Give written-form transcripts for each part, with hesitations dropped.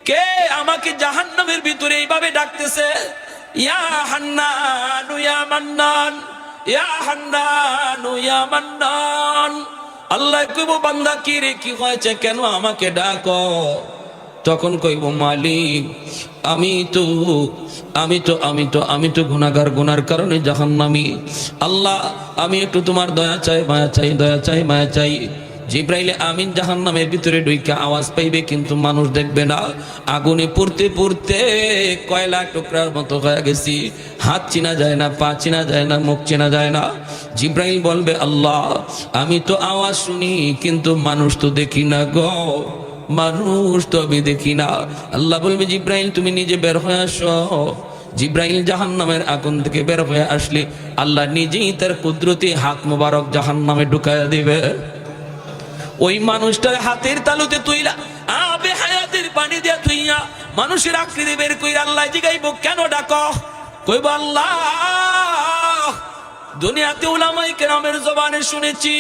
কে আমাকে জাহান্নামের ভিতরে এইভাবে ডাকতেছে, ইয়া হান্নান ইয়া মান্নান, ইয়া হান্নান ইয়া মান্নান। আল্লাহ কইব, বান্দা কি রে, কি হয়েছে, কেন আমাকে ডাকো? তখন কইব, মালিক আমি তো গুনাহগার, গুনার কারণে জাহান্নামী। আল্লাহ আমি একটু তোমার দয়া চাই, মায়া চাই, দয়া চাই, মায়া চাই। জিব্রাইলে আমিন জাহান্নামের ভিতরে ঢুইকা আওয়াজ পাইবে, কিন্তু মানুষ দেখবে না। আগুনে পুড়তে পুড়তে কয়লা টুকরার মতো হয়ে গেছি, হাত চিনা যায় না, পা চিনা যায় না, মুখ চেনা যায় না। জিব্রাইল বলবে, আল্লাহ আমি তো আওয়াজ শুনি, কিন্তু মানুষ তো দেখি না গো, মানুষ তো আমি দেখি না। আল্লাহ বলবে, জিব্রাইল তুমি নিজে বের হয়ে আসো। জিব্রাইল জাহান্নামের আগুন থেকে বের হয়ে আসলে আল্লাহ নিজেই তার কুদরতি হাত মোবারক জাহান্নামে ঢুকাইয়া দিবে। ওই মানুষটার হাতের তালুতে তুইলা আবে হায়াতের পানি দিয়া তুইয়া মানুষের আকৃতি বের কইরা আল্লাহ জিগাইব, কেন ডাকো? কইব, আল্লাহ দুনিয়াতে উলামায়ে কেরামের জবানে শুনেছি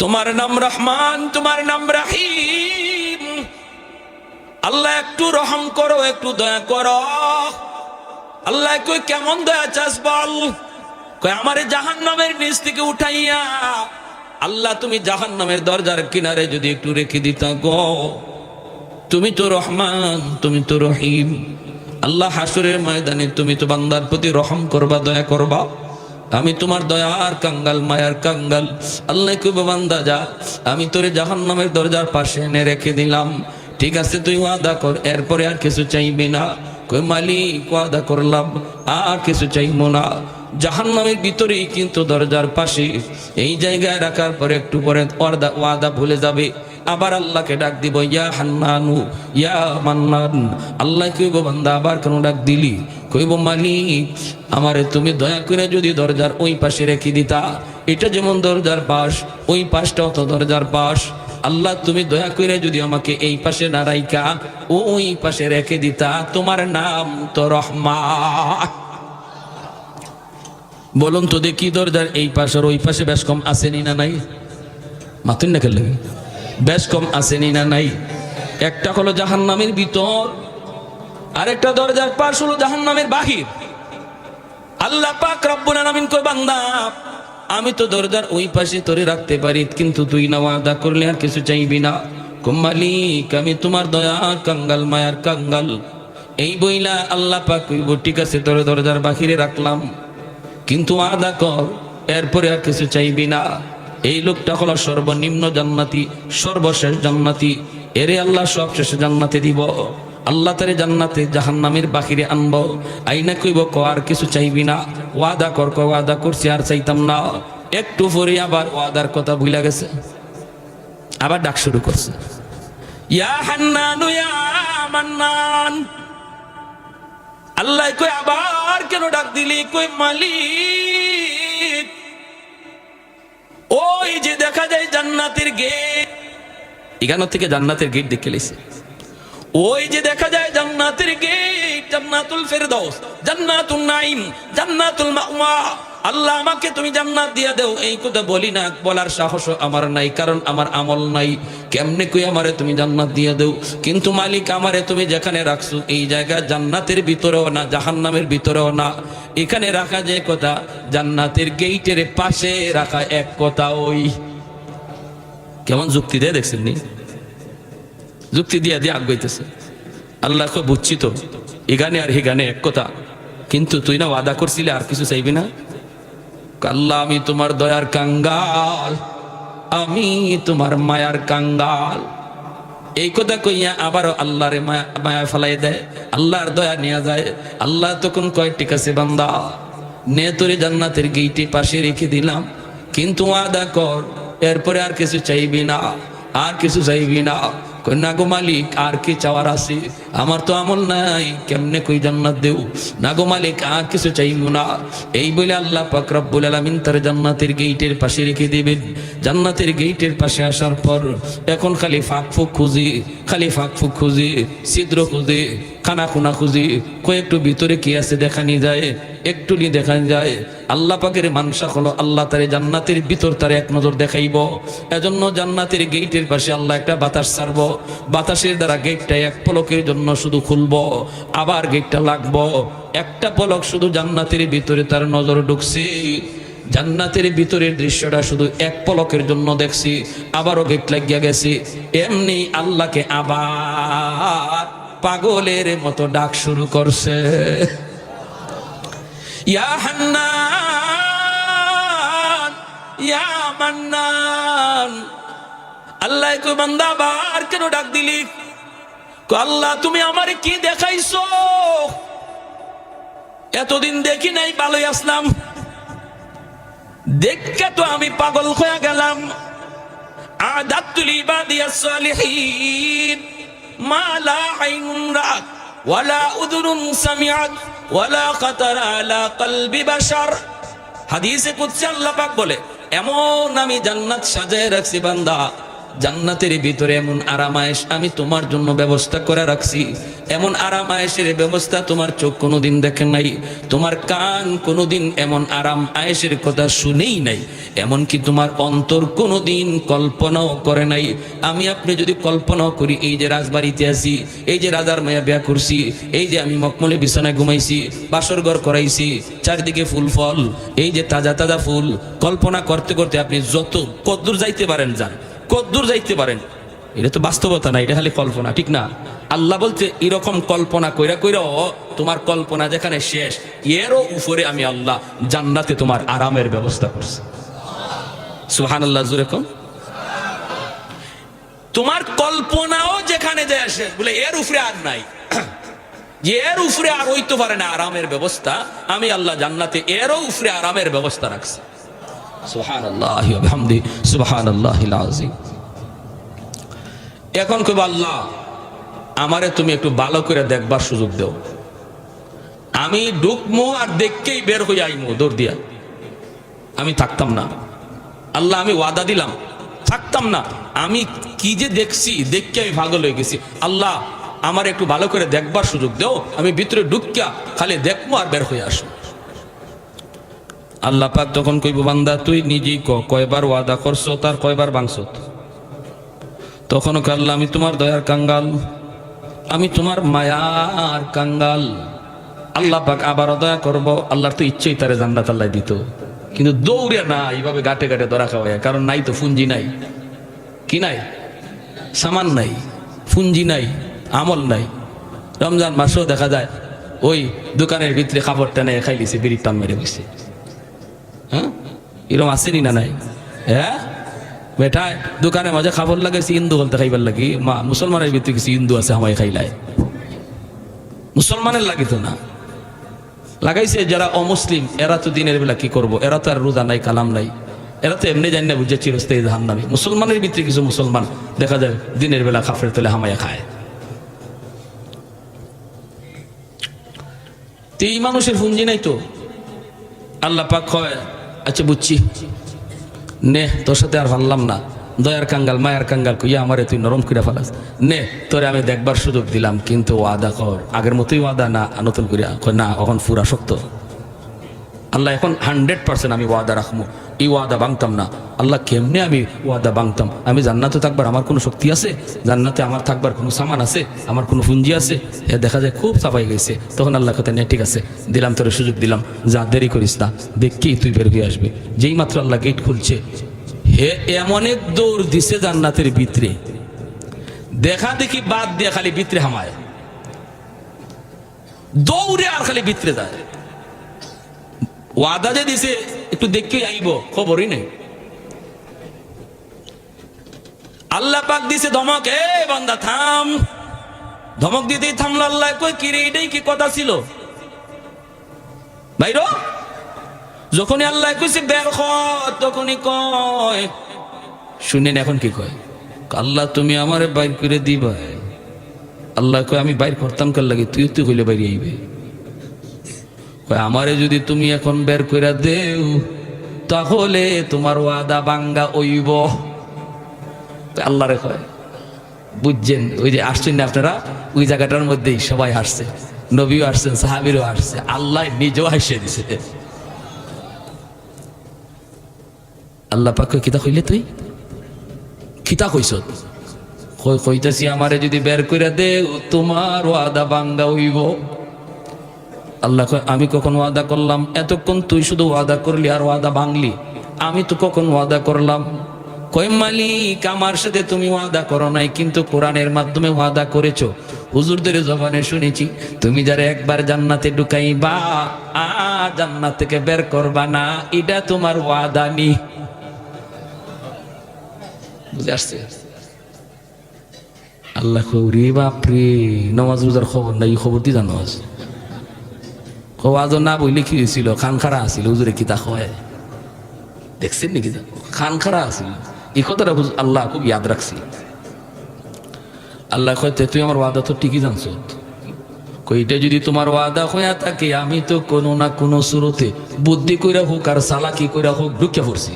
তোমার নাম রহমান, তোমার নাম রহিম। আল্লাহ একটু রহম করো, একটু দয়া করো। আল্লাহ কই, কেমন দয়া চাস বল? কই, আমারে জাহান্নামের নিচ থেকে উঠাইয়া আল্লাহ তুমি জাহান্নামের দরজার কিনারে যদি একটু রেখে দিতা গো। তুমি তো রহমান, তুমি তো রহিম। আল্লাহ হাসরের ময়দানে তুমি তো বান্দার প্রতি রহম করবা, দয়া করবা। আমি তোমার দয়ার কাঙ্গাল, মায়ার কাঙ্গাল। আল্লাহ কইব, বান্দা যা, আমি তোরে জাহান্নামের দরজার পাশে এনে রেখে দিলাম। ঠিক আছে, তুই ওয়াদা কর, এরপরে আর কিছু চাইবি না। কই, মালিক ওয়াদা করলাম, আর কিছু চাইবো না। জাহান্নামের ভিতরেই কিন্তু দরজার পাশে এই জায়গায় রাখার পরে একটু পরে ওয়াদা ভুলে যাবে। আবার আল্লাহকে ডাক দিব, ইয়া হান্নানু ইয়া মান্নান। আল্লাহ কইব, বান্দা আবার কেন ডাক দিলি? কইব, মালিক আমারে তুমি দয়া করে যদি দরজার ওই পাশে রেখে দিতা। এটা যেমন দরজার পাশ, ওই পাশটাও তো দরজার পাশ। আল্লাহ তুমি দয়া করে যদি আমাকে এই পাশে না রাইকা ওই পাশে রেখে দিতা। তোমার নাম তো রহমান। বলুন তো দেখি, দরজার এই পাশে আর ওই পাশে বেশ কম আসেনি না নাই? মাতুন না খেলে বেশ কম আসেনি না নাই? একটা হলো জাহান্নামের ভিতর, আরেকটা দরজার পাশ হলো জাহান্নামের বাহির। আল্লাহ পাক রব্বুল আলামিন কই, বান্দা আমি তো দরজার ওই পাশে তোরে রাখতে পারি, কিন্তু তুই না ওয়াদা করলে আর কিছু চাইবি না। মালিক আমি তোমার দয়া কাঙ্গাল, মায়ার কাঙ্গাল। এই বইলা আল্লাহ পাক কইব, ঠিক আছে তোরে দরজার বাহিরে রাখলাম, কিন্তু ওয়াদা কর এরপরে আর কিছু চাইবি না। এই লোকটা হলো সর্বনিম্ন জান্নাতি, সর্বশেষ জান্নাতি। এরে আল্লাহ সবশেষে জান্নাতে দিব। আল্লাহ তারে জান্নাতে জাহান্নামের বাহিরে আনবো। আইনা কইব, ক আর কিছু চাইবি না? ওয়াদা কর। ক ওয়াদা করছি, আর চাইতাম না। একটু পরে আবার ওয়াদার কথা ভুলে গেছে, আবার ডাক শুরু করছে, ইয়া হান্নানু ইয়া মান্নান। আল্লাহ কই, আবার কেন ডাক দিলি? কই, মালিক ওই যে দেখা যায় জান্নাতের গেট, এখান থেকে জান্নাতের গেট দেখে লেছে। ওই যে দেখা যায় জান্নাতের গেট, জান্নাতুল ফেরদাউস, জান্নাতুন নাঈম, জান্নাতুল মাওয়া। আল্লাহ আমাকে তুমি জান্নাত দিয়া দেও। এই কথা বলি না, বলার সাহস আমার নাই, কারণ আমার আমল নাই। কেমনে কই আমারে তুমি জান্নাত দিয়া দেও? কিন্তু মালিক আমারে তুমি যেখানে রাখছো এই জায়গা জান্নাতের ভিতরেও না, জাহান্নামের ভিতরেও না। এখানে রাখা যে কথা জান্নাতের গেটের পাশে রাখা এক কথা। ওই কেমন যুক্তি দেয় দেখছেন নি? যুক্তি দিয়া দিয়ে আগাইতেছে। আল্লাহ কই, বুঝছি তো, এখানে আর হেগানে এক কথা, কিন্তু তুই না ওয়াদা করছিলে আর কিছু চাইবি না? আল্লাহ আমি তোমার দয়ার কাঙ্গাল, আমি তোমার মায়ার কাঙ্গাল। এই কথা কইয়া আবারও আল্লাহরে মায়া ফেলাই দেয়, আল্লাহর দয়া নেওয়া যায়। আল্লাহ তখন কয়, ঠিক আছে বান্দা, নে তোরে জান্নাতের গেইটে পাশে রেখে দিলাম, কিন্তু ওয়াদা কর এরপরে আর কিছু চাইবি না, আর কিছু চাইবি না। কই, না গো মালিক, আর কি চাওয়ার আছে? আমার তো আমল নাই, কেমনে কই জান্নাত দেও? না গো মালিক, আর কিছু চাইবো না। এই বলে আল্লাহ পাক রব্বুল আলামিন তার জান্নাতের গেটের পাশে রেখে দিবেন। জান্নাতের গেটের পাশে আসার পর এখন খালি ফাঁক ফুক খুঁজি, খালি ফাঁক ফুক খুঁজি, ছিদ্র খুঁজি। খানা খুনা খুঁজি, কই একটু ভিতরে কি আছে দেখানি যায়, একটু নি দেখানি যায়। আল্লাহ পাকের মানসা হলো আল্লাহ তারে জান্নাতের ভিতর তারে এক নজর দেখাইব। এজন্য জান্নাতের গেটের পাশে আল্লাহ একটা বাতাস ছাড়ব, বাতাসের দ্বারা গেটটা এক পলকের জন্য শুধু খুলবো, আবার গেটটা লাগবো। একটা পলক শুধু জান্নাতের ভিতরে তার নজর ঢুকছে, জান্নাতের ভিতরের দৃশ্যটা শুধু এক পলকের জন্য দেখছি, আবারও গেট লাগিয়া গেছি। এমনি আল্লাহকে আবার পাগলের মতো ডাক শুরু করছে, ইয়া হান্নান ইয়া মান্নান। আল্লাহ কই বান্দা আবার কেন ডাক দিলি? কই আল্লাহ তুমি আমারে কি দেখাইছো? এতদিন দেখি নাই, ভালোই আসলাম, দেখে তো আমি পাগল হয়ে গেলাম। আদাতুল ইবাদিয়াস সালিহিন মা লা আইনুন রাআত ওয়ালা উযুনুন সামিআত ওয়ালা খাতারা আলা কলবি বাশার। হাদিসে কুদসি আল্লাহ পাক বলে, এমন আমি জান্নাত সাজায় রাখছি বান্দা, জান্নাতের ভিতরে এমন আরামায়েশ আমি তোমার জন্য ব্যবস্থা করে রাখছি, এমন আরামায়েশের ব্যবস্থা তোমার চোখ কোনোদিন দেখে নাই, তোমার কান কোনোদিন এমন আরাম আয়েশের কথা শুনেই নাই, এমনকি তোমার অন্তর কোনোদিন কল্পনাও করে নাই। আমি আপনি যদি কল্পনাও করি, এই যে রাজবাড়িতে আছি, এই যে রাজার মায়া বিয়া করছি, এই যে আমি মকমলে বিছানায় ঘুমাইছি, বাসর ঘর করাইছি, চারদিকে ফুল ফল, এই যে তাজা তাজা ফুল, কল্পনা করতে করতে আপনি যত কদ্দূর যাইতে পারেন যান, কদ্দূর যাইতে পারেন, এটা তো বাস্তবতা না, এটা খালি কল্পনা, ঠিক না? আল্লাহ বলতে এরকম কল্পনা কইরা কইরা তোমার কল্পনা যেখানে শেষ, এরও উপরে আমি আল্লাহ জান্নাতে তোমার আরামের ব্যবস্থা করছি। সুবহানাল্লাহ, জোরে কোন। তোমার কল্পনাও যেখানে যায় শেষ, বলে এর উপরে আর নাই, যে এর উপরে আর হইতে পারে না আরামের ব্যবস্থা, আমি আল্লাহ জান্নাতে এরও উপরে আরামের ব্যবস্থা রাখছি। সুবহানাল্লাহি ওয়া বিহামদি সুবহানাল্লাহিল আযীম। এখন কইব আল্লাহ আমারে তুমি একটু ভালো করে দেখবার সুযোগ দাও, আমি ঢুকমু আর দেখকেই বের হয়ে আইমু দৌড় দিয়া, আমি থাকতাম না। আল্লাহ আমি ওয়াদা দিলাম থাকতাম না, আমি কি যে দেখছি, দেখকে আমি পাগল হয়ে গেছি। আল্লাহ আমার একটু ভালো করে দেখবার সুযোগ দাও, আমি ভিতরে ঢুকিয়া খালি দেখবো আর বের হয়ে আসবো। আল্লাহ পাক তখন কইব, বান্দা তুই নিজেই কয়বার ওয়াদা করছো, তার কয়বার ভাঙছ? তখন আল্লাহ আমি তোমার দয়ার কাঙ্গাল, আমি তোমার মায়ার কাঙ্গাল। আল্লাহ পাক আবারও দয়া করব, আল্লাহর তো ইচ্ছেই তারে জান্নাত আল্লাহ দিত, কিন্তু দৌড়ে না এইভাবে গাটে গাটে ধরা খাওয়ায়, কারণ নাই তো পুঞ্জি নাই, কি নাই, সামান নাই, পুঞ্জি নাই, আমল নাই। রমজান মাসেও দেখা যায় ওই দোকানের ভিতরে খাবারটা নেই খাই লিছে, বিড়ির টান মেরে বসে। হ্যাঁ, এরকম আসেনি না নাই? হ্যাঁ বেটা, দোকানের মাঝে খাবার লাগাইছি হিন্দু বলতে খাইবার লাগি, মা মুসলমানের ভিতরে কিছু হিন্দু আছে আমায় খাইলায়, মুসলমানের লাগি তো না লাগাইছে। যারা অমুসলিম এরা তো দিনের বেলা কি করব, এরা তো আর রোজা নাই, কালাম নাই, এরা তো এমনি জানি না বুঝে চিরস্থায়ী জাহান্নামী। মুসলমানের ভিতরে কিছু মুসলমান দেখা যায় দিনের বেলা খাফের তেলে হামাইয়া খায়। এই মানুষের পুঞ্জি নাই তো। আল্লাহ পাক কয়, আচ্ছা বুঝছি, নে তোর সাথে আর ভাবলাম না, দয়ার কাঙ্গাল মায়ার কাঙ্গাল কইয়া আমারে তুই নরম করে ফেলাস, নে তোরে আমি দেখবার সুযোগ দিলাম, কিন্তু ওয়াদা কর আগের মতোই ওয়াদা না নতুন করে না, এখন পুরা শক্ত। আল্লাহ এখন 100% আমি ওয়াদা রাখবো, এই ওয়াদা ভাঙতাম না। আল্লাহ কেমনে আমি ওয়াদা ভাঙতাম? আমি জান্নাতে থাকবার আমার কোনো শক্তি আছে? জান্নাতে আমার থাকবার কোনো সামান আছে? আমার কোনো পুঞ্জি আছে? এ দেখা যায় খুব চাপাই গেছে। তখন আল্লাহ কথা নেই, ঠিক আছে দিলাম, তোর সুযোগ দিলাম, যা দেরি করিস না, দেখকেই তুই বের হয়ে আসবি। যেই মাত্র আল্লাহ গেট খুলছে, হে এমন এক দৌড় দিছে জান্নাতের ভিতরে, দেখা দেখি বাদ দিয়ে খালি ভিতরে হামায়, দৌড়ে আর খালি ভিতরে যায়। ওয়াদা যে দিছে একটু দেখে আইব, খবরই নেই। আল্লাহ পাক দিছে ধমক, এ বান্দা থাম। ধমক দিতেই থামলো। আল্লাহ কই কি রে, এটাই কি কথা ছিল ভাইরো? যখনই আল্লাহ কইছে বের হ, তখনই কয় শুনেন এখন কি কয়, আল্লাহ তুমি আমারে বাইর করে দিবা। আল্লাহ কয় আমি বাইর করতাম কার লাগে, তুই তুই কইলে বাইরে আইবে। আমারে যদি তুমি এখন বের করে দেও, তাহলে তোমার ওয়াদা বাঙ্গা হইব। আল্লাহ রে কয়, বুঝছেন ওই যে আসছেন না আপনারা, ওই জায়গাটার মধ্যেই সবাই হাসছে, নবীও আসছেন, সাহাবীরও আসছে, আল্লাহ নিজেও হাসিয়ে দিছে। আল্লাহ পাক কিতা কইলে তুই কিতা কইছ? কইতাছি আমারে যদি বের করে দে তোমার ওয়াদা ভাঙ্গা হইব। আল্লাহ কয় আমি কখন ওয়াদা করলাম? এতক্ষণ তুই শুধু ওয়াদা করলি আর ওয়াদা ভাঙলি, আমি তো কখন ওয়াদা করলাম? কয় মালিক আমার সাথে তুমি ওয়াদা করো নাই, কিন্তু কোরআনের মাধ্যমে ওয়াদা করেছো, হুজুরদের জবানে শুনেছি তুমি যারা একবার জান্নাতে ঢুকাইবা আর জান্নাত থেকে বের করবা না, এটা তোমার ওয়াদা নি। বুঝে আসছে? আল্লাহ কৌরি বাপরে, নামাজ রোজার খবর নাই, খবর দি জানো আজ না বইলে কি হয়েছিল? খান খারা আসিল হুজুরে কিতা হয় দেখছেন নাকি? খান খারা আসিল, এই কথাটা আল্লাহ খুব ইয়াদ রাখছি। আল্লাহ কইতে তুই আমার ওয়াদা তো ঠিকই জানছ, কইটা যদি তোমার ওয়াদা হইয়া থাকে আমি তো কোনো না কোনো সুরতে বুদ্ধি কইরা হোক আর চালাকি কইরা হোক ঢুকে পড়ছি।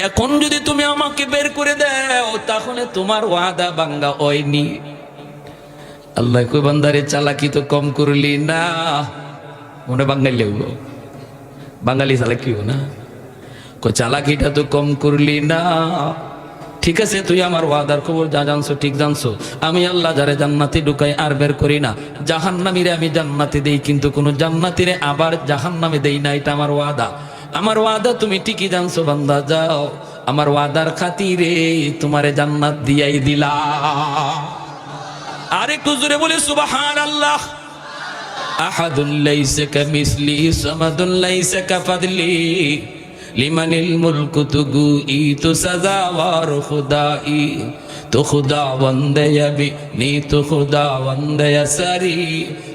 এখন যদি তুমি আমাকে বের করে দাও তাহলে তোমার ওয়াদা ভাঙ্গা হয়নি। আল্লাহ কই বান্দারে চালাকি তো কম করলি না, মনে বাঙালি বাঙালি চালাকি না, কই চালাকিটা তো কম করলি না। ঠিক আছে তুই আমার ওয়াদার খবর যা জানছো ঠিক জানছো, আমি আল্লাহ যারে জান্নাতে ঢুকাই আর বের করি না, জাহান্নামীরে আমি জান্নাতে দেই, কিন্তু কোন জান্নাতীরে আবার জাহান্নামে দেই না, এটা আমার ওয়াদা। আমার ওয়াদা তুমি ঠিকই জানছো বান্দা, যাও আমার ওয়াদার খাতিরে তোমারে জান্নাত দিয়াই দিলা। আরে কুজুরে বলে সুবহানাল্লাহ। আহাদুল লাইসা কামিসলি সামাদুল লাইসা কাফাদলি লিমানিল মুলকু তুগুই তো সাজাওয়ার খুদাই তো খুদা বন্দে আবি নি তো খুদা বন্দে সারি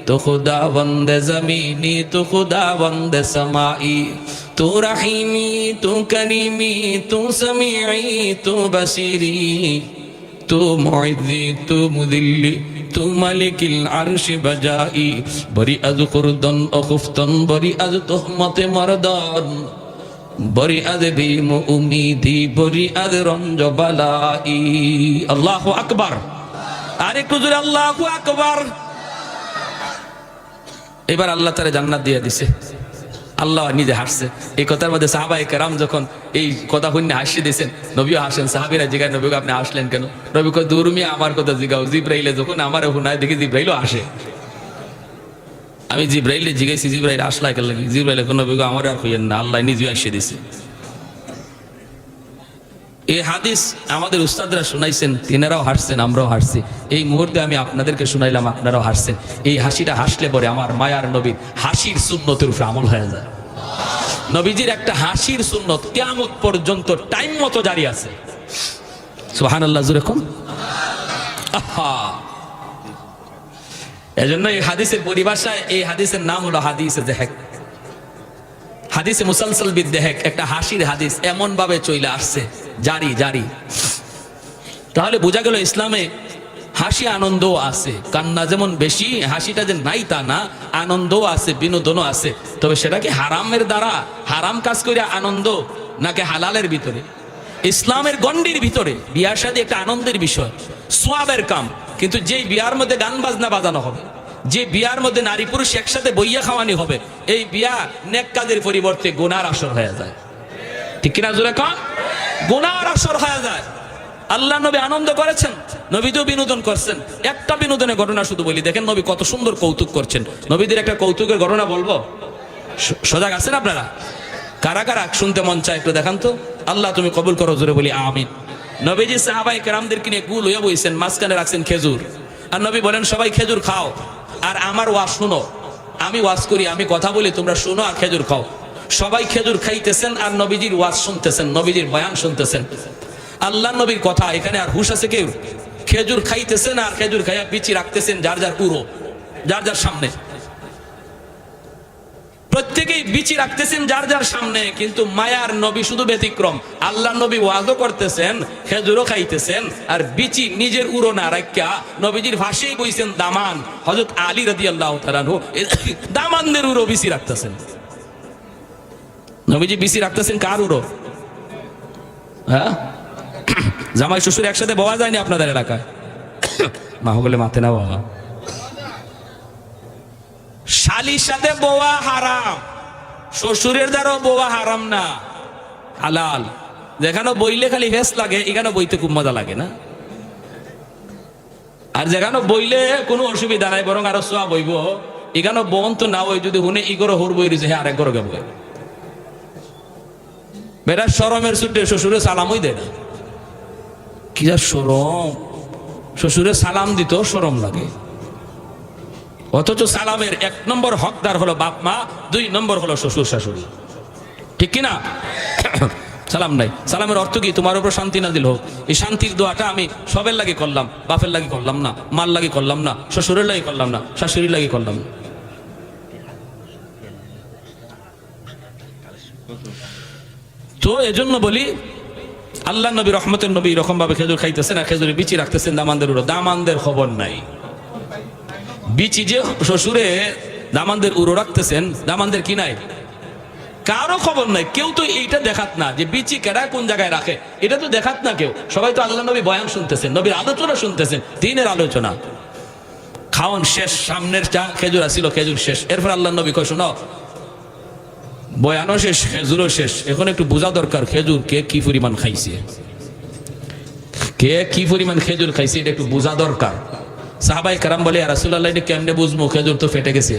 তো খুদা বন্দে জমিনি তো খুদা বন্দে সমাই তো রহিমি তো করিমি তো সমিই তো বসিরি তো মুইজি তো মুদিল্লি তো মালিকিল আরশি বাজাই বরি আজ খুরদন অখুফতন বরি আজ তোহমতে মরদন বরি আজ ভীম উমিদি বরি আজ রঞ্জ বালাই। আল্লাহু আকবার। আরে কুজুর আল্লাহু আকবার। এবার আল্লাহ তাআলা জান্নাত দিয়ে দিছে। আল্লাহ নিজে হাসছে। এই কথার মধ্যে সাহাবায়ে কেরাম যখন এই কথা শুনে হাসি দিয়েছেন, নবীও হাসেন। সাহাবীরা জিজ্ঞাসা নবীকে আপনি হাসলেন কেন? নবী কয় দূর মিয়া আমার কথা জিগাও, জিব্রাইলে যখন আমারে শুনায় দেখি জিব্রাইলও আসে। আমি জিব্রাইলে জিজ্ঞাসি জিব্রাইল আসলা কেন? জিব্রাইল কোন নবী আমার আর কইেন না, আল্লাহ নিজে হাসিয়ে দিছে। এই হাদিস আমাদের উস্তাদরা শুনাইছেন, তিনারাও হাসছেন, আমরাও হাসছি। এই মুহূর্তে আমি আপনাদেরকে শুনাইলাম, আপনারাও হাসছেন। এই হাসিটা হাসলে পরে আমার মায়ার নবীর হাসির সুন্নতের উপরে আমল হয়ে যায়। নবীজির একটা হাসির সুন্নত কিয়ামত পর্যন্ত টাইম মতো জারি আছে। সুবহানাল্লাহ জোরে কোন। এজন্য এই হাদিসের পরিভাষায় এই হাদিসের নাম হলো হাদিসে দেহেক, হাদিসে মুসালসাল বিদেহেক, একটা হাসির হাদিস এমন ভাবে চলে আসছে জারি জারি। তাহলে বোঝা গেল ইসলামে হাসি আনন্দও আছে, কান্না যেমন বেশি, হাসিটা যে নাই তা না, আনন্দও আছে, বিনোদনও আছে। তবে সেটা কি হারামের দ্বারা, হারাম কাজ করে আনন্দ, নাকি হালালের ভিতরে, ইসলামের গণ্ডির ভিতরে? বিয়ার সাথে একটা আনন্দের বিষয়, সোয়াবের কাম। কিন্তু যে বিয়ার মধ্যে গান বাজনা বাজানো হবে, যে বিয়ার মধ্যে নারী পুরুষ একসাথে বইয়া খাওয়ানি হবে, এই বিয়া নেক কাজের পরিবর্তে গুনার আসর হয়ে যায়। ঠিক কিনা জোরে কন? গুনার আসর হয়ে যায়। আল্লাহ নবী আনন্দ করেছেন, নবী তো বিনোদন করছেন। একটা বিনোদনের ঘটনা শুধু বলি, দেখেন নবী কত সুন্দর কৌতুক করছেন। নবীদের একটা কৌতুকের ঘটনা বলবো, সজাগ আছেন আপনারা? কারা কারা শুনতে মন চায় একটু দেখান তো। আল্লাহ তুমি কবুল করো, জোরে বলি আমিন। নবীজি সাহাবায়ে কেরামদেরকে নিয়ে গুল হয়ে বইছেন, মাঝখানে রাখছেন খেজুর, আর নবী বলেন সবাই খেজুর খাও আর আমার ওয়াজ শুনো। আমি ওয়াজ করি, আমি কথা বলি, তোমরা শুনো আর খেজুর খাও। সবাই খেজুর খাইতেছেন আর নবীজির ওয়াজ শুনতেছেন, নবীজির বয়ান শুনতেছেন। আল্লাহ নবীর কথা, এখানে আর হুশ আছে কেউ? খেজুর খাইতেছেন আর খেজুর খাইয়া বিচি রাখতেছেন যার যার পুরো, যার যার সামনে। প্রত্যেকেই বিচি রাখতেছেন যার যার সামনে, কিন্তু মায়ার নবী শুধু ব্যতিক্রম। আল্লাহ নবী ওয়াজও করতেছেন, খেজুরও খাইতেছেন, আর বিচি নিজের উড়ো না রাখিয়া নবীজির ভাষাই বইছেন দামান। হযরত আলী রাদিয়াল্লাহু তাআলা আনহু দামানদের উড়ো বিচি রাখতেছেন। নবীজি বিচি রাখতেছেন কার উড়ো? হ্যাঁ, জামাই শ্বশুর একসাথে বওয়া যায়নি আপনাদের এলাকায়? মা বলে মাতে না বাবা। শালির সাথে বোয়া হারাম, শ্বশুরের দ্বারাও বোয়া হারাম না, হালাল। যেখানে বইলে খালি হেস লাগে, এখানে বইতে খুব মজা লাগে না? আর যেখানে বইলে কোনো অসুবিধা নাই, বরং আরো সোয়া বইব, এখানে বোন তো না ওই যদি হুনে ইগর হুর বই রয়েছে, হ্যাঁ আরেক গরো গেব বেটা। শরমের ছুটে শ্বশুরে সালামই দেয় না। কি যা শরম, শ্বশুরে সালাম দিত শরম লাগে। অথচ সালামের 1 নম্বর হকদার হলো বাপ মা, 2 নম্বর হলো শ্বশুর শাশুড়ি, ঠিক কিনা? সালাম নাই, সালামের অর্থ কি? তোমার উপর শান্তি নাজিল হোক। এই শান্তির দোয়াটা আমি সবের লাগি করলাম, বাপের লাগি করলাম না, মার লাগি করলাম না, শ্বশুরের লাগি করলাম না, শাশুড়ির লাগি করলাম না। তো এজন্য বলি, আল্লাহ নবী রহমতের নবী এরকম ভাবে খেজুর খাইতেছেন আর খেজুরের বিচি রাখতেছেন দামানদের উড়ো। দামানদের খবর নাই। বিচি যে শ্বশুরে দামানদের উড়ো রাখতেছেন, দামানদের কি নাই? কারো খবর নাই। কেউ তো এইটা দেখাত না যে বিচি কেডা কোন জায়গায় রাখে, এটা তো দেখাত না কেউ। সবাই তো আল্লাহ নবী বয়ান শুনতেছেন, নবীর আলোচনা শুনতেছেন, দিনের আলোচনা। খাওয়ান শেষ, সামনের চা খেজুর আসিল, খেজুর শেষ। এরপর আল্লাহ নবী কয়, শোনো, বয়ানও শেষ, খেজুরও শেষ, এখন একটু বোঝা দরকার খেজুর কে কি পরিমাণ খাইছে, কে কি পরিমাণ খেজুর খাইছে, এটা একটু বোঝা দরকার। সাহাবায়ে কেরাম বলে, ইয়া রাসূলুল্লাহ, এটা কেমনে বুঝবো? খেজুর তো ফেটে গেছে।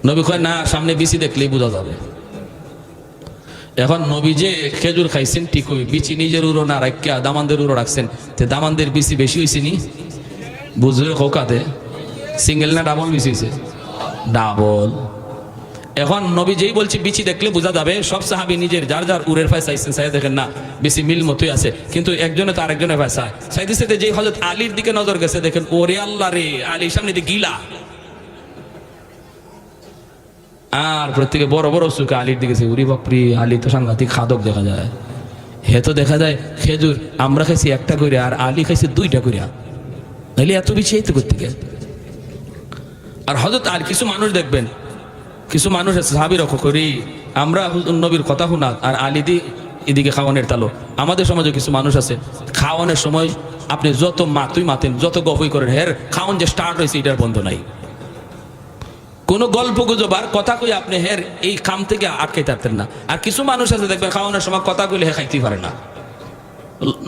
নবী কয়, না, সামনে বিচি দেখলেই বোঝা যাবে। এখন নবী যে খেজুর খাইছেন ঠিকই, বিচি নিজের উড়ো না রাখিয়া দামানদের উড়ো রাখছেন, তে দামানদের বিচি বেশি হয়েছে নি? বুঝলে খোকাতে সিঙ্গেল না ডাবল বিচি হয়েছে? ডাবল। এখন নবী যেই বলছে বিচি দেখলে বোঝা যাবে, সব সাহাবী নিজের যার যার উরের ফায় চাইছেন, চাই দেখেন না বেশি মিল মতোই আছে, কিন্তু একজনে তো আরেকজনের ফায় চায়। চাইতে চাইতে যেই হযরত আলীর দিকে নজর গেছে, দেখেন ওরে আল্লাহ রে, আলীর সামনে দিয়ে গিলা। আর প্রত্যেকে বড় বড় চোখে আলীর দিকে, উরি বাপরি, আলী তো সাংঘাতিক খাদক দেখা যায়। হে তো দেখা যায় খেজুর আমরা খাইছি 1টা করে, আর আলী খাইছে 2টা করে, নাহলে এত বেশি এই তো করতে। আর হযরত আর কিছু মানুষ দেখবেন, কিছু মানুষ আছে সাহাবী রক্ষ করি, আমরা নবীর কথা শোনা আর আলী দি এদিকে খাওয়ানোর তালো। আমাদের সমাজে কিছু মানুষ আছে, খাওয়ানোর সময় আপনি যত মাতুই মাতেন, যত গপই করেন, হের খাওয়ান যে স্টার্ট হয়েছে এটার বন্ধ নাই। কোনো গল্প গুজব আর কথা কই আপনি হের এই খাম থেকে আটকাই থাকতেন না। আর কিছু মানুষ আছে দেখবেন খাওয়ানোর সময় কথা কইলে হে খাইতেই পারে না,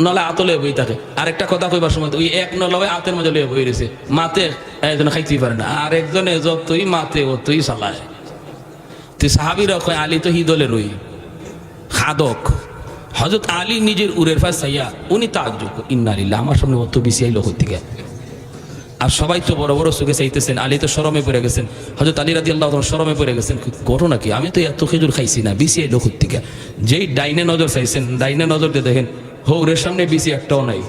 নলে আতলে বই থাকে। আরেকটা কথা কইবার সময় ওই এক নলবে আতের মধ্যে লয়ে বই রয়েছে, মাতে একজন খাইতেই পারে না, আর একজনে যতই মাতে অতই চালায়। তুই সাহাবীরা কয় আলী তো হিদলের ওই খাদক। হযরত আলী নিজের উরের ফাঁস চাইয়া উনি তাজ্জুব, ইন্না লিল্লাহ, আমার সামনে অত বেশি আইলো থেকে। আর সবাই তো বড় বড় চোখে চাইতেছেন, আলী তো শরমে পড়ে গেছেন। হযরত আলী রাদিয়াল্লাহু তাআলা শরমে পড়ে গেছেন, ঘটনা কি? আমি তো এত খেজুর খাইছি না, বেশি আইলো থেকে। যেই ডাইনে নজর চাইছেন, ডাইনে নজর দিয়ে দেখেন হৌরের সামনে বেশি একটাও নাই,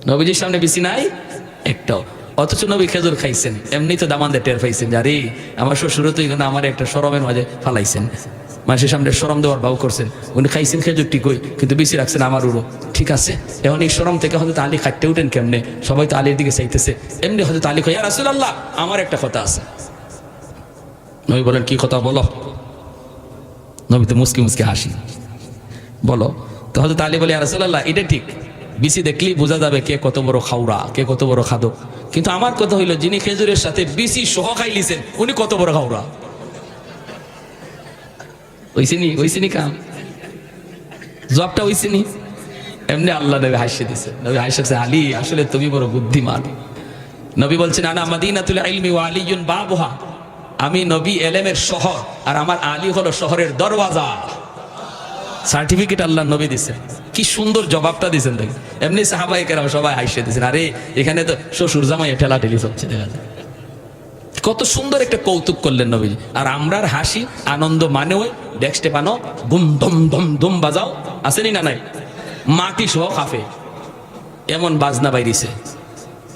নবীজির সামনে বেশি নাই একটাও। অথচ নবী খেজুর খাইছেন, এমনি তো দামানদের টের পাইছেন, আরে আমার শ্বশুর তো এখানে আমার একটা শরমের মাঝে ফালাইছেন, মানুষের সামনে শরম দেওয়ার ভাও করছেন। উনি খাইছেন খেজুর ঠিকই, কিন্তু বেশি রাখছেন আমার উড়ো, ঠিক আছে। এখন এই শরম থেকে হয়তো আলী খাটতে উঠেন কেমনে? সবাই তো আলীর দিকে চাইতেছে, এমনি হয়তো আলী কয়, ইয়া রাসূলুল্লাহ, আমার একটা কথা আছে। নবী বলেন, কি কথা বলো? নবী তো মুসকি মুসকি হাসি, বলো। তো হয়তো আলী বলে, ইয়া রাসূলুল্লাহ, এটা ঠিক, বিচি দেখলেই বোঝা যাবে কে কত বড় খাওরা, কে কত বড় খাদক। কিন্তু আমার কথা হইলো, যিনি খেজুরের সাথে বিচি সহ খাইলিছেন, উনি কত বড় খাওরা? ওইসিনি কাম জবটা ওইসিনি। এমনি আল্লাহ নবী হাসিয়ে দিছে, নবী হাসিয়েছে, আলী আসলে তুমি বড় বুদ্ধিমান। নবী বলছেন, আনা মাদিনাতুল ইলমি ওয়া আলিয়ুন বাবুহা, আমি নবী এলেমের শহর, আর আমার আলী হলো শহরের দরওয়াজা। সার্টিফিকেট আল্লাহ নবী দিছেন। কি সুন্দর জবাবটা দিয়েছেন দেখেন। এমনি সাহাবায়ে কেরাম সবাই হাসিয়ে দিয়েছেন, আরে এখানে তো শ্বশুর জামাই ঠেলাঠেলি চলছে, দেখা যায়। কত সুন্দর একটা কৌতুক করলেন নবী। আর আমরার হাসি আনন্দ মানে ওই ডেস্কটে পানো গুম দম দম দম বাজাও, আসেনি না নাই, মাটি সহ কাফে এমন বাজনা বাইরিছে,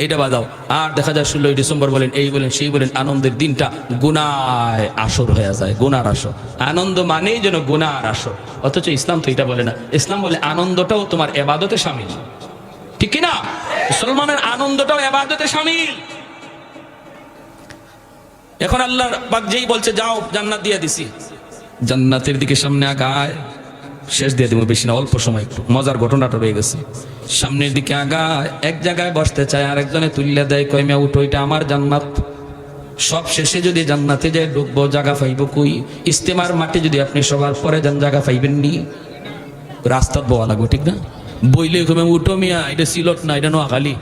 এটা বাজাও। আর দেখা যায় 16ই ডিসেম্বর বলেন, এই বলেন সেই বলেন, আনন্দের দিনটা গুনায় আসর হয়ে যায়, গুনার আসর। আনন্দ মানেই যেন গুনার আসর। অথচ ইসলাম তো এটা বলে না, ইসলাম বলে আনন্দটাও তোমার ইবাদতে শামিল, ঠিক কি না? মুসলমানের আনন্দটাও ইবাদতে শামিল। এখন আল্লাহ পাক যেই বলছে যাও জান্নাত দিয়ে দিছি, জান্নাতের দিকে সামনে আগায়, শেষ দিয়ে দিব, বেশি না, অল্প সময়, একটু মজার ঘটনাটা রয়ে গেছে। সামনের দিকে আগায়, এক জায়গায় বসতে চায়, আরেকজনে তুললে দেয়, কয় মিয়া উঠো, এটা আমার জান্নাত। সব শেষে যদি জান্নাতে যায় ঢুকবো, জায়গা পাইব কই? ইস্তেমার মাঠে যদি আপনি সবার পরে যান, জায়গা পাইবেন নি, রাস্তাত বওয়া লাগবে, ঠিক না? বইলে কমে উঠো মিয়া, এটা সিলট না, এটা নোয়াখালী,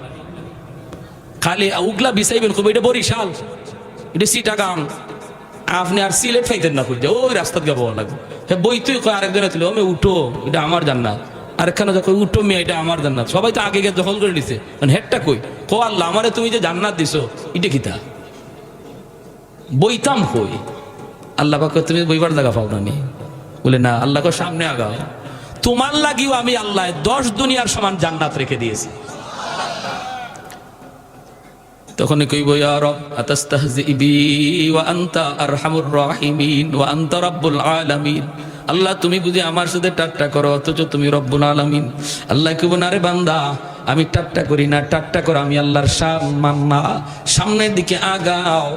খালি উগলা বিছাইবেন, কবে এটা বরিশাল, এটা চিটাগাং, আপনি আর সিলেট পাইতেন না, খুঁজে ওই রাস্তাত গা বওয়া লাগবে। হ্যাঁ বই তুই কয়, আরেকজনে তুলে আমি উঠো, এটা আমার জান্নাত, আরেকখানে যখন উঠো মিয়া, এটা আমার জান্নাত। সবাই তো আগে গিয়ে দখল করে নিছে, মানে হেডটা কই? কো আল্লাহ আমারে তুমি যে জান্নাত দিছো, এটা কিতা বইতাম কই? আল্লাহ পাক তুমি বইবার জায়গা পাও না নি? বলে না, আল্লাহ কো সামনে আগাও, তোমার লাগিও আমি আল্লাহ 10 দুনিয়ার সমান জান্নাত রেখে দিয়েছি। তখন কইব, ইয়া রব আতাস্তাহজি বি ওয়া আনতা আরহামুর রাহিমিন ওয়া আনতা রাব্বুল আলামিন। আল্লাহ তুমি বুঝি আমার সাথে ঠাট্টা করো, অথচ তুমি রব্বুল আলামিন। আল্লাহ কইব, না রে বান্দা, আমি ঠাট্টা করি না, ঠাট্টা করো আমি আল্লাহর সম্মান না। সামনের দিকে আগাও,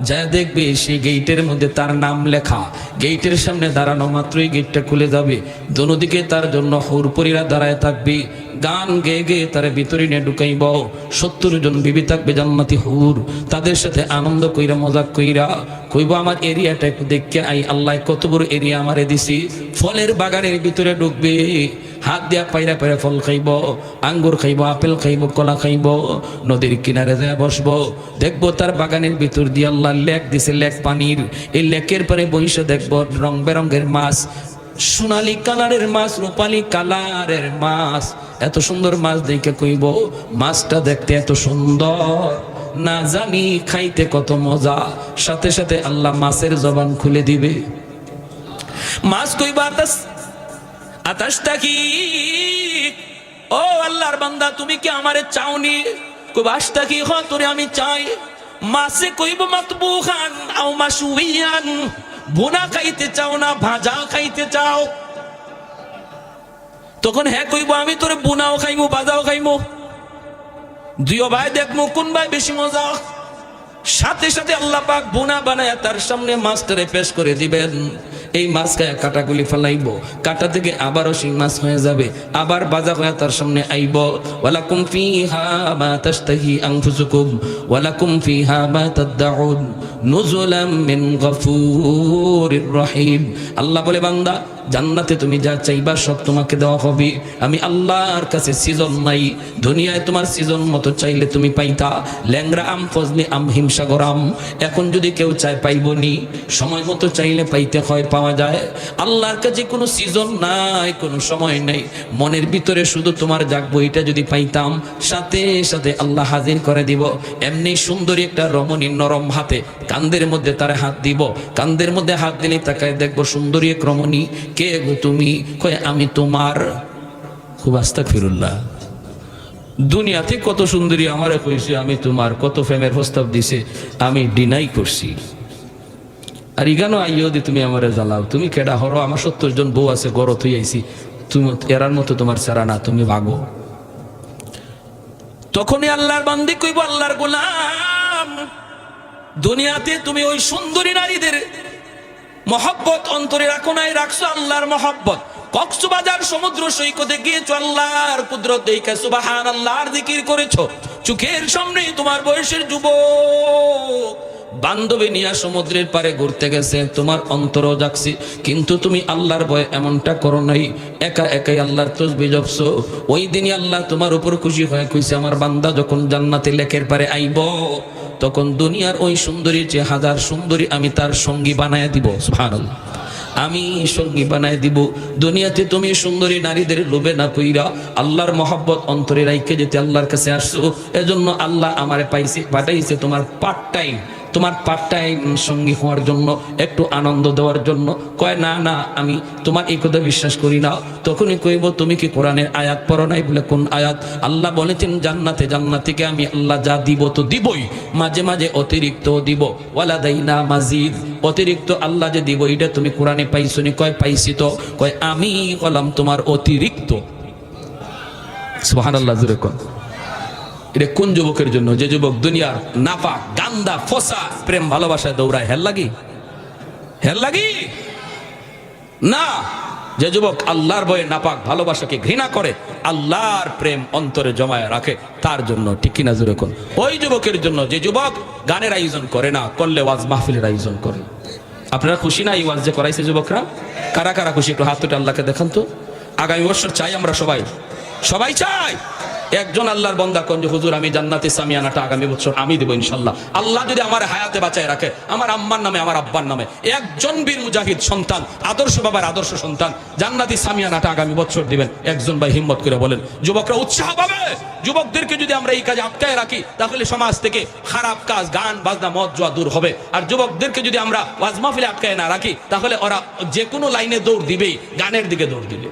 যা দেখবে সেই গেটের মধ্যে তার নাম লেখা, গেটের সামনে দাঁড়ানো মাত্রই গেটটা খুলে যাবে, দোনোদিকে তার জন্য হুরপুরীরা দাঁড়ায় থাকবে, গান গেয়ে গেয়ে তার ভিতরে নিয়ে ঢুকাইব। 70 জন বিবি থাকবে জান্নাতি হুর, তাদের সাথে আনন্দ কইরা মজাক কইরা কইব, আমার এরিয়াটা একটু দেখে আই, আল্লাহ কত বড় এরিয়া আমারে দিছি। ফলের বাগানের ভিতরে ঢুকবে, হাত দিয়া পায়রা পায়রা ফল খাইব, আঙ্গুর খাইব, আপেল খাইব, কলা খাইব, নদীর কিনারে যায় বসবো, দেখবো তার বাগানের ভিতর দিয়ে আল্লাহ লেক দিছে, লেক পানির, এই লেকের পরে বইসে দেখবো রং বেরঙ্গের মাছ, সোনালী কালারের মাছ, রূপালী কালারের মাছ, এত সুন্দর মাছ দেখে কইব, মাছটা দেখতে এত সুন্দর, না জানি খাইতে কত মজা। সাথে সাথে আল্লাহ মাছের জবান খুলে দিবে, মাছ কইবা, আতাশতাকি, ও আল্লাহর বান্দা তুমি কি আমারে চাওনি? কইবা আশতাকি, হ তোরে আমি চাই। মাছে কইব, মাতবুখান আও মাশউইয়ান, ভুনা খাইতে চাও না ভাজা খাইতে চাও? তখন হ্যাঁ কইব, আমি তোরে বুনাও খাইমু ভাজাও খাইমু, দুইও ভাই দেখমু কোন ভাই বেশি মজা। সাথে সাথে আল্লাহ পাক বুনা বানায় তার সামনে মাছটারে পেশ করে দিবেন। এই মাছ খায় কাটাগুলি ফেলাইব, কাটা থেকে আবারও সেই মাছ হয়ে যাবে, আবার বাজা হয়ে তার সামনে আইব। ওয়ালাকুম ফিহা মা তাশতাহি আনফুসুকুম ওয়ালাকুম ফিহা মা তাদউন নুজুলাম মিন গফুরির রহিম। আল্লাহ বলে, বান্দা জান্নাতে তুমি যা চাইবা সব তোমাকে দেওয়া হবে। আমি আল্লাহর কাছে সিজন নাই, দুনিয়ায় তোমার সিজন মতো চাইলে তুমি পাইতা। ল্যাংরা আম, ফজলি আম, হিমসাগর আম, এখন যদি কেউ চায় পাইবনি, সময় মতো চাইলে পাইতে হয়, পাওয়া যায়। আল্লাহর কাছে কোনো সিজন নাই, কোনো সময় নাই, মনের ভিতরে শুধু তোমার জাগবো এটা যদি পাইতাম, সাথে সাথে আল্লাহ হাজির করে দিব। এমনি সুন্দরী একটা রমণী নরম হাতে কান্দের মধ্যে তার হাত দিব, কান্দের মধ্যে হাত দিলে তাকায় দেখবো সুন্দরী এক রমণী, কে গো তুমি? কয় আমি তোমার। খুব আস্তাগফিরুল্লাহ, দুনিয়াতে কত সুন্দরী আমারে কইছে আমি তোমার, কত প্রেমের প্রস্তাব দিছে, আমি ডিনাই করছি। আর ইগানো আইও দি তুমি আমারে জ্বালাও, তুমি কেডা হরো? আমার 70 জন বউ আছে, গড় তুই আইছি, তুমি এরার মতো তোমার চারা না, তুমি ভাগো। তখনই আল্লাহর বান্দি কইব, আল্লাহর গোলাম, দুনিয়াতে তুমি ওই সুন্দরী নারীদের মহব্বত অন্তরে রাখো নাই, রাখছো আল্লাহর মহব্বত। কক্সবাজার সমুদ্র সৈকতে গিয়েছো, আল্লাহর কুদরত দেখে সুবহানাল্লাহর জিকির করেছো, চোখের সামনে তোমার বয়সের যুবক বান্ধবী নিয়ে সমুদ্রের পারে ঘুরতে গেছে, তোমার অন্তরও জাগছে, কিন্তু তুমি আল্লাহর ভয়ে এমনটা করো নাই, একা একাই আল্লাহর তাসবিহ জপছো। ওই দিনই আল্লাহ তোমার উপর খুশি হয়ে কইছে, আমার বান্দা যখন জান্নাতে লেকের পারে আইব, তখন দুনিয়ার ওই সুন্দরীর যে হাজার সুন্দরী আমি তার সঙ্গী বানায় দিব। সুবহানাল্লাহ, আমি সঙ্গী বানায় দিব। দুনিয়াতে তুমি সুন্দরী নারীদের লোভে না কইরা আল্লাহর মহব্বত অন্তরে রাইখে যেতে আল্লাহর কাছে আসছো, এজন্য আল্লাহ আমারে পাঠাইছে তোমার পার্ট টাইম, তোমার পার্ট টাইম সঙ্গী হওয়ার জন্য, একটু আনন্দ দেওয়ার জন্য। কয় না না, আমি তোমার এই কথা বিশ্বাস করি না। তখনই কইব, তুমি কি কোরআনের আয়াত পড়ো নাই? বলে কোন আয়াত? আল্লাহ বলেছেন জান্নাতে জান্নাতীকে আমি আল্লাহ যা দিব তো দিবই, মাঝে মাঝে অতিরিক্ত দিব। ওয়ালাদাইনা মাজিদ, অতিরিক্ত আল্লাহ যে দিব এটা তুমি কোরআনে পাইছো নি? কয় পাইছি তো। কয় আমি হলাম তোমার অতিরিক্ত। সুবহানাল্লাহ, জোরে কোন। এটা কোন যুবকের জন্য? যে যুবক দুনিয়ার নাপাক গান্দা ফসা প্রেম ভালোবাসায় দৌড়ায়। হেল লাগি? হেল লাগি না, যে যুবক আল্লাহর ভয়ে নাপাক ভালোবাসাকে ঘৃণা করে, আল্লাহর প্রেম অন্তরে জমায় রাখে, তার জন্য ঠিক কিনা জোরে কোন। ওই যুবকের জন্য যে যুবক গানের আয়োজন করে না, করলে ওয়াজ মাহফিলের আয়োজন করে। আপনারা খুশি না এই ওয়াজ যে করাইছে যুবকরা? কারা কারা খুশি একটু হাত তুলে আল্লাহকে দেখান তো। আগামী বছর চাই আমরা সবাই চাই। একজন আল্লাহর বান্দা কোন যে হুজুর আমি জান্নাতে সামিয়ানাটা আগামী বছর আমি দেব ইনশাআল্লাহ। আল্লাহ যদি আমার হায়াতে বাঁচায় রাখে, আমার আম্মার নামে আমার আব্বার নামে একজন বীর মুজাহিদ সন্তান, আদর্শ বাবার আদর্শ সন্তান জান্নাতি সামিয়ানাটা আগামী বছর দিবেন। একজন ভাই হিম্মত করে বলেন, যুবকরা উৎসাহ পাবে। যুবকদেরকে যদি আমরা এই কাজে আটকায় রাখি, তাহলে সমাজ থেকে খারাপ কাজ, গান বাজনা, মদ জুয়া দূর হবে। আর যুবকদেরকে যদি আমরা ওয়াজ মাহফিলে আটকায় না রাখি, তাহলে ওরা যে কোনো লাইনে দৌড় দিবেই, গানের দিকে দৌড় দিবে।